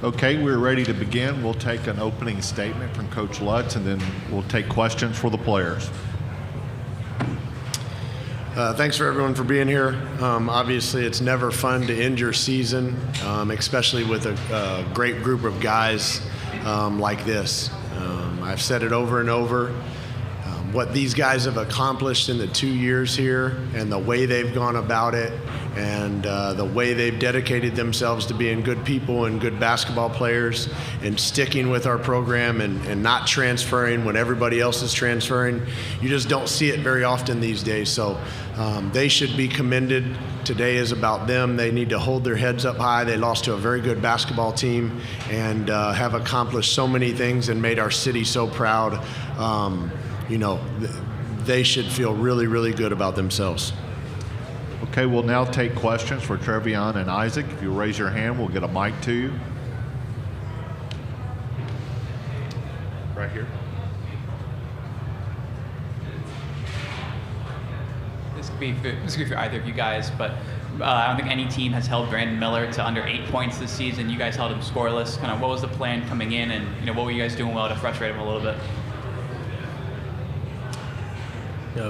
Okay, we're ready to begin. We'll take an opening statement from Coach Lutz, and then we'll take questions for the players. Thanks for everyone for being here. Obviously, it's never fun to end your season, especially with a great group of guys like this. I've said it over and over. What these guys have accomplished in the 2 years here and the way they've gone about it and the way they've dedicated themselves to being good people and good basketball players and sticking with our program and not transferring when everybody else is transferring. You just don't see it very often these days. So they should be commended. Today is about them. They need to hold their heads up high. They lost to a very good basketball team and have accomplished so many things and made our city so proud. They should feel really, really good about themselves. Okay, we'll now take questions for Trevion and Isaac. If you raise your hand, we'll get a mic to you. Right here. This could be for either of you guys, but I don't think any team has held Brandon Miller to under 8 points this season. You guys held him scoreless. Kind of what was the plan coming in, and what were you guys doing well to frustrate him a little bit?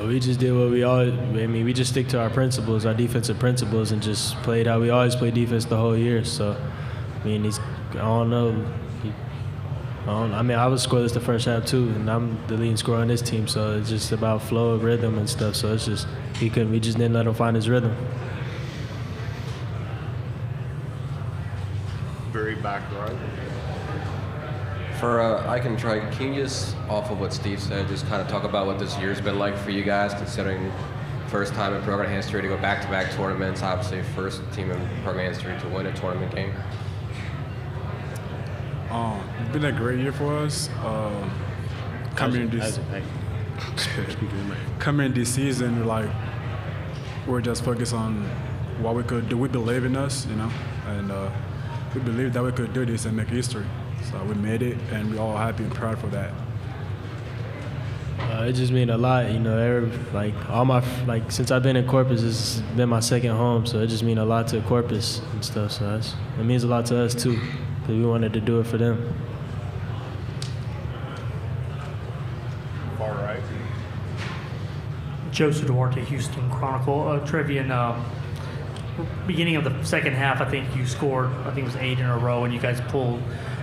We just did what we always. We just stick to our principles, our defensive principles, and just played how we always play defense the whole year. So, I don't know. I was scoreless the first half too, and I'm the leading scorer on this team. So it's just about flow, rhythm, and stuff. So it's just we just didn't let him find his rhythm. Very back right. I can try. Can you just, off of what Steve said, just kind of talk about what this year's been like for you guys, considering first time in program history to go back-to-back tournaments, obviously first team in program history to win a tournament game? It's been a great year for us. Coming in this season, we're just focused on what we could do. We believe in us, and we believe that we could do this and make history. So we made it, and we're all happy and proud for that. It just means a lot, since I've been in Corpus, it's been my second home, so it just means a lot to Corpus and stuff. So it means a lot to us too, because we wanted to do it for them. Far right. Joseph Duarte, Houston Chronicle. Trevion, beginning of the second half, I think you scored, it was 8 in a row, and you guys pulled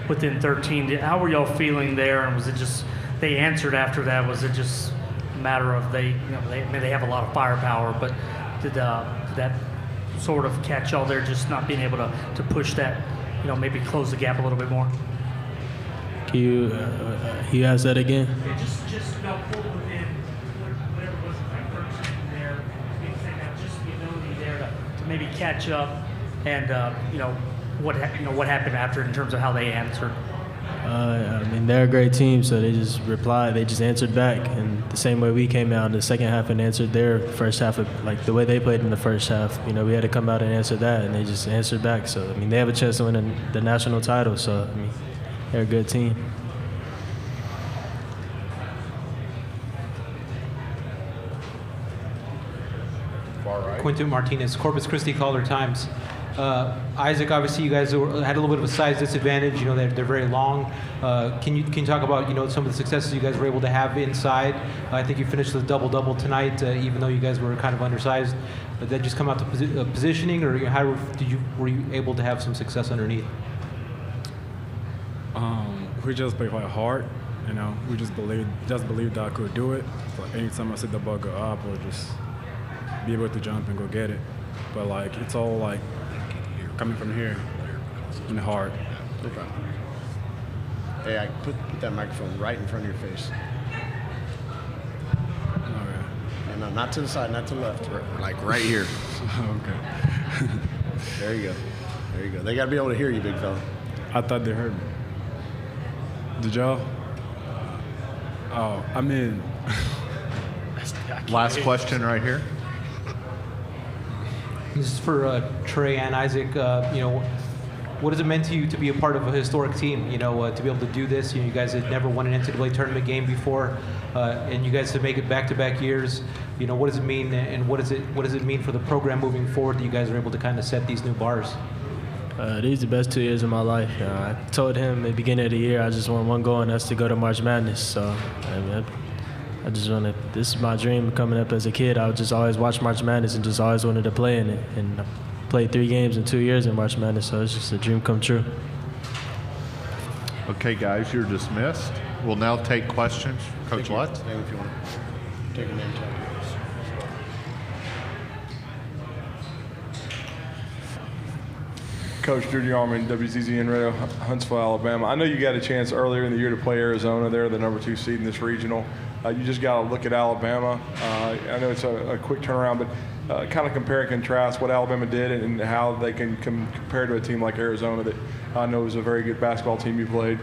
within 13. How were y'all feeling there? And was it just they answered after that? Was it just a matter of they have a lot of firepower, but did that sort of catch y'all there, just not being able to push that, maybe close the gap a little bit more? Can you ask that again? Yeah, just pull within whatever was like 13 there, just the ability there to maybe catch up and what happened after in terms of how they answered? They're a great team, so they just replied. They just answered back, and the same way we came out in the second half and answered their first half, the way they played in the first half. We had to come out and answer that, and they just answered back. So they have a chance to win the national title. So they're a good team. Far right. Quinton Martinez, Corpus Christi Caller-Times. Isaac, obviously you guys had a little bit of a size disadvantage. They're very long. Can you talk about some of the successes you guys were able to have inside? I think you finished the double-double tonight, even though you guys were kind of undersized. Did that just come out to positioning, or how were you able to have some success underneath? We just play quite hard. We just believed that I could do it. So anytime I see the ball go up, or just be able to jump and go get it. But it's all coming from here and hard. No problem. Hey, I put that microphone right in front of your face. All right. No, not to the side, not to the left. Right here. Okay. There you go. They got to be able to hear you, big fella. I thought they heard me. Did y'all? Last question right here. This is for Trey and Isaac. What has it meant to you to be a part of a historic team? To be able to do this. You guys had never won an NCAA tournament game before, and you guys to make it back-to-back years. What does it mean, and what does it mean for the program moving forward that you guys are able to kind of set these new bars? These are the best 2 years of my life. I told him at the beginning of the year I just want one goal, and that's to go to March Madness. So I just wanted, this is my dream coming up as a kid. I would just always watch March Madness and just always wanted to play in it. And I played 3 games in 2 years in March Madness, so it's just a dream come true. Okay, guys, you're dismissed. We'll now take questions. Coach Lutz? If you want to take a name tag. Coach Drew DeArmond, WZZ in Red Huntsville, Alabama. I know you got a chance earlier in the year to play Arizona. They're the number 2 seed in this regional. You just got to look at Alabama. I know it's a quick turnaround, but kind of compare and contrast what Alabama did and how they can compare to a team like Arizona that I know is a very good basketball team you played.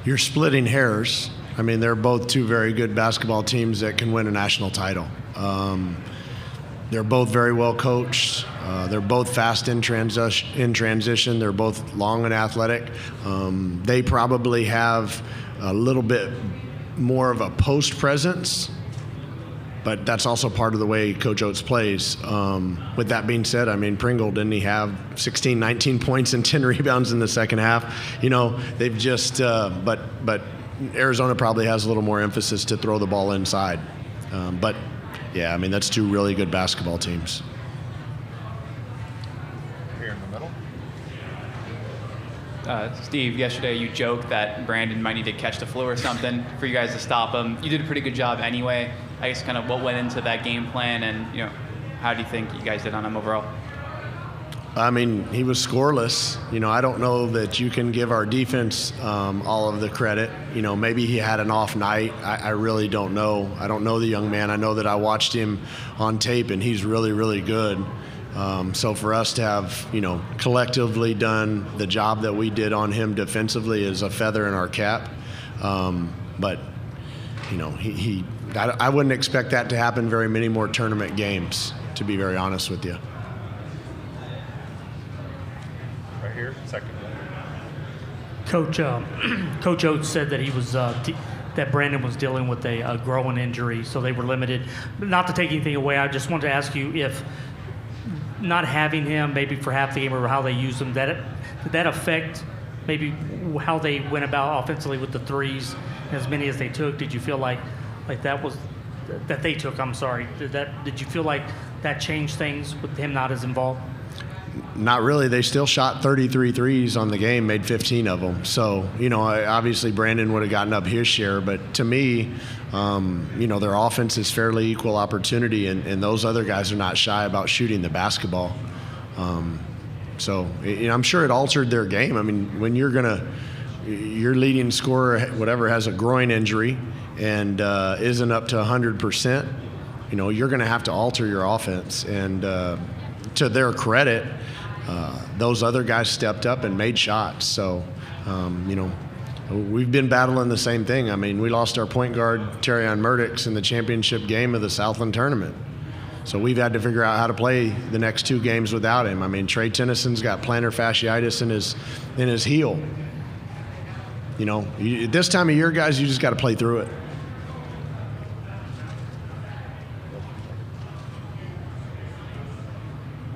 You're splitting hairs. I mean, they're both 2 very good basketball teams that can win a national title. They're both very well coached. They're both fast in transition. They're both long and athletic. They probably have a little bit more of a post presence, but that's also part of the way Coach Oates plays. With that being said, I mean, Pringle, didn't he have 16, 19 points and 10 rebounds in the second half? You know, they've just, but Arizona probably has a little more emphasis to throw the ball inside. But yeah, I mean, that's 2 really good basketball teams. Here in the middle. Steve, yesterday you joked that Brandon might need to catch the flu or something for you guys to stop him. You did a pretty good job anyway. I guess kind of what went into that game plan, and how do you think you guys did on him overall? I mean, he was scoreless. I don't know that you can give our defense all of the credit. Maybe he had an off night. I really don't know. I don't know the young man. I know that I watched him on tape, and he's really, really good. So for us to have, collectively done the job that we did on him defensively is a feather in our cap. But, I wouldn't expect that to happen very many more tournament games, to be very honest with you. Right here, second. Coach Oates said that he was that Brandon was dealing with a growing injury, so they were limited. Not to take anything away, I just wanted to ask you if not having him maybe for half the game or how they used him, did that affect maybe how they went about offensively with the threes, as many as they took? Did you feel like that was that they took? I'm sorry. Did you feel like that changed things with him not as involved? Not really. They still shot 33 threes on the game, made 15 of them. So, obviously Brandon would have gotten up his share. But to me, their offense is fairly equal opportunity, and those other guys are not shy about shooting the basketball. So, I'm sure it altered their game. I mean, when your leading scorer, whatever, has a groin injury and isn't up to 100%, you're going to have to alter your offense. And to their credit, those other guys stepped up and made shots. So, we've been battling the same thing. I mean, we lost our point guard, Terrion Murdix, in the championship game of the Southland tournament. So we've had to figure out how to play the next 2 games without him. I mean, Trey Tennyson's got plantar fasciitis in his heel. At this time of year, guys, you just got to play through it.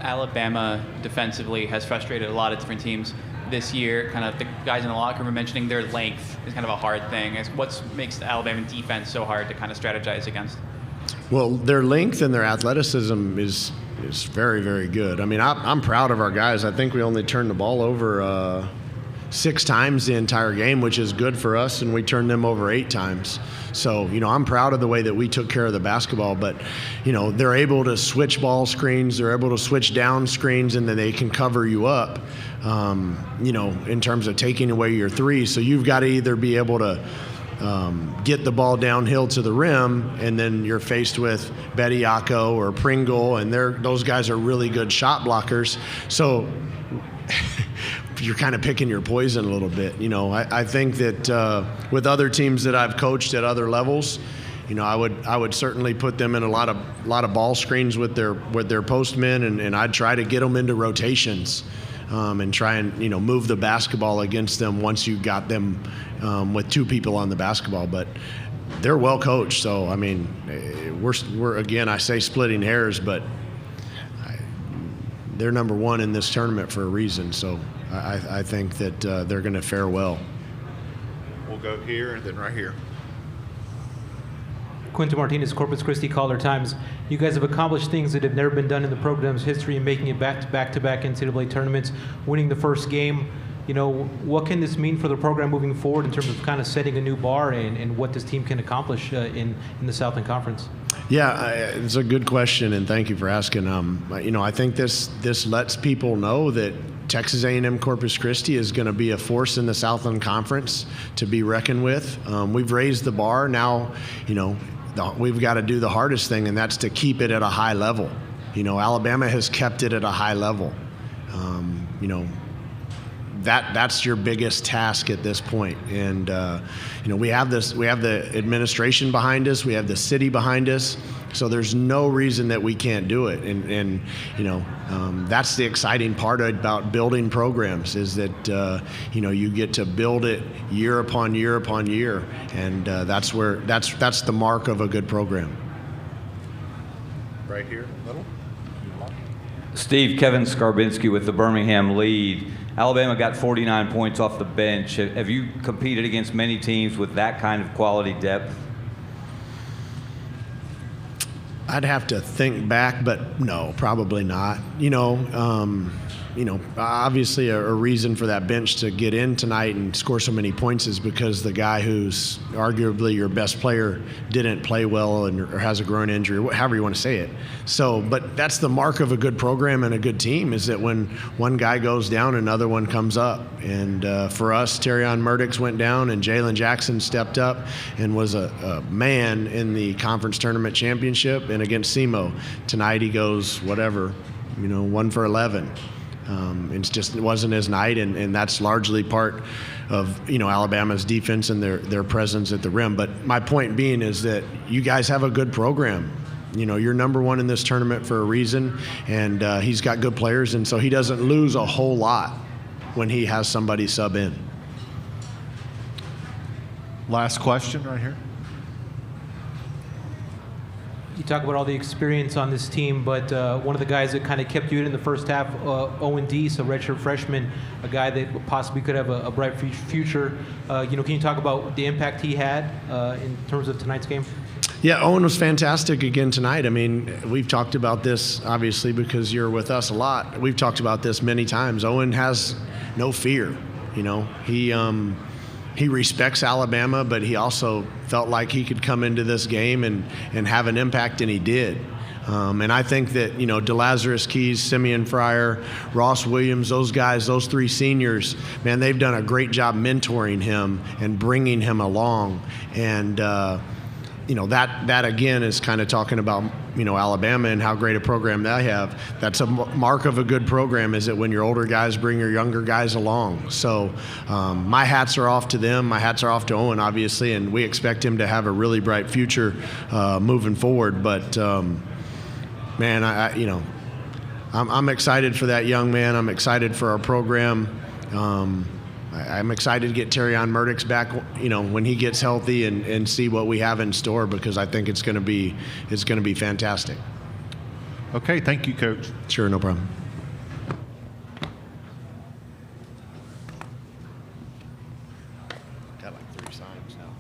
Alabama defensively has frustrated a lot of different teams this year. Kind of the guys in the locker room are mentioning their length is kind of a hard thing. What makes the Alabama defense so hard to kind of strategize against? Well, their length and their athleticism is very, very good. I mean, I'm proud of our guys. I think we only turned the ball over 6 times the entire game, which is good for us, and we turned them over 8 times. So, I'm proud of the way that we took care of the basketball, but, they're able to switch ball screens, they're able to switch down screens, and then they can cover you up, in terms of taking away your threes. So you've got to either be able to get the ball downhill to the rim, and then you're faced with Bediako or Pringle, and those guys are really good shot blockers. So you're kind of picking your poison a little bit. I think that with other teams that I've coached at other levels, I would certainly put them in a lot of ball screens with their postmen, and I'd try to get them into rotations and try and move the basketball against them once you got them with 2 people on the basketball. But they're well coached, so I mean, we're again, I say splitting hairs, but they're number one in this tournament for a reason. So I think that they're going to fare well. We'll go here and then right here. Quinton Martinez, Corpus Christi Caller-Times. You guys have accomplished things that have never been done in the program's history in making it back-to-back NCAA tournaments, winning the first game. You know, what can this mean for the program moving forward in terms of kind of setting a new bar and what this team can accomplish in the Southland Conference? Yeah, it's a good question, and thank you for asking. You know, I think this lets people know that Texas A&M Corpus Christi is going to be a force in the Southland Conference to be reckoned with. We've raised the bar. Now, you know, we've got to do the hardest thing, and that's to keep it at a high level. You know, Alabama has kept it at a high level. You know, that's your biggest task at this point. And you know, we have the administration behind us, we have the city behind us, so there's no reason that we can't do it. And you know, that's the exciting part about building programs, is that you know, you get to build it year upon year upon year, and that's the mark of a good program. Right here, little. Steve, Kevin Skarbinski with the Birmingham Lead. Alabama got 49 points off the bench. Have you competed against many teams with that kind of quality depth? I'd have to think back, but no, probably not. You know, obviously a reason for that bench to get in tonight and score so many points is because the guy who's arguably your best player didn't play well or has a groin injury, however you want to say it. So, but that's the mark of a good program and a good team, is that when one guy goes down, another one comes up. And for us, Terrion Murdix went down and Jalen Jackson stepped up and was a man in the conference tournament championship and against SEMO. Tonight he goes, whatever, you know, 1 for 11. It wasn't his night, and that's largely part of, you know, Alabama's defense and their presence at the rim. But my point being is that you guys have a good program. You know, you're number one in this tournament for a reason, and he's got good players, and so he doesn't lose a whole lot when he has somebody sub in. Last question right here. You talk about all the experience on this team, but one of the guys that kind of kept you in the first half, Owen Deese, a redshirt freshman, a guy that possibly could have a bright future. You know, can you talk about the impact he had in terms of tonight's game? Yeah, Owen was fantastic again tonight. I mean, we've talked about this, obviously, because you're with us a lot. We've talked about this many times. Owen has no fear. You know, he respects Alabama, but he also felt like he could come into this game and have an impact, and he did. And I think that, you know, DeLazarus Keys, Simeon Fryer, Ross Williams, those guys, those three seniors, man, they've done a great job mentoring him and bringing him along. And, you know, that again is kind of talking about, you know, Alabama and how great a program they have. That's a mark of a good program, is that when your older guys bring your younger guys along. So my hats are off to them. My hats are off to Owen, obviously, and we expect him to have a really bright future moving forward. But man, you know, I'm excited for that young man. I'm excited for our program. I'm excited to get Terrion Murdix back, you know, when he gets healthy and see what we have in store, because I think it's going to be fantastic. Okay, thank you, Coach. Sure, no problem. Got like 3 signs now.